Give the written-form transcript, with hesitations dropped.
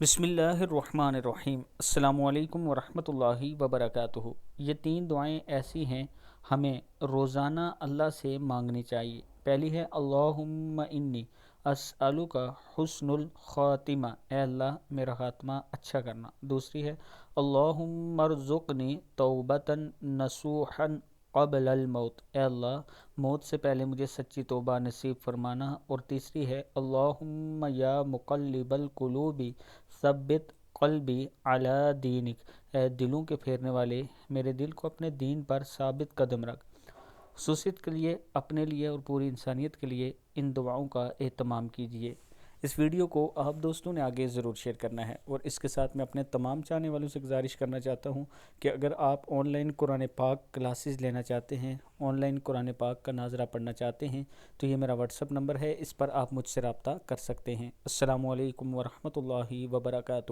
बिस्मिल्लाहिर्रहमानिर्रहीम। अस्सलामु अलैकुम वरहमतुल्लाहि वबरकातुहू। ये 3 दुआएं ऐसी हैं हमें रोज़ाना अल्लाह से मांगनी चाहिए। पहली है अल्लाहुम्मा इन्नी अस्अलुका हुस्नुल खातिमा, ए अल्लाह मेरा खात्मा अच्छा करना। दूसरी है अल्लाहुम्मा रज़ुक़नी तौबतन नसूहन क़ब्लल मौत, ए अल्लाह मौत से पहले मुझे सच्ची तौबा नसीब फरमाना। और तीसरी है अल्लाहुम्मा या मुक़ल्लिबल क़ुलूबि सब्बित क़ल्बी अला दीनिक, ए दिलों के फेरने वाले मेरे दिल को अपने दीन पर साबित कदम रख। खुसूसियत के लिए, अपने लिए और पूरी इंसानियत के लिए इन दुआओं का एहतमाम कीजिए। इस वीडियो को आप दोस्तों ने आगे ज़रूर शेयर करना है। और इसके साथ मैं अपने तमाम चाहने वालों से गुजारिश करना चाहता हूँ कि अगर आप ऑनलाइन कुरान पाक क्लासेस लेना चाहते हैं, ऑनलाइन कुरान पाक का नाज़रा पढ़ना चाहते हैं, तो ये मेरा व्हाट्सअप नंबर है, इस पर आप मुझसे रब्ता कर सकते हैं। अस्सलामु अलैकुम वरहमतुल्लाहि वबरकातुहू।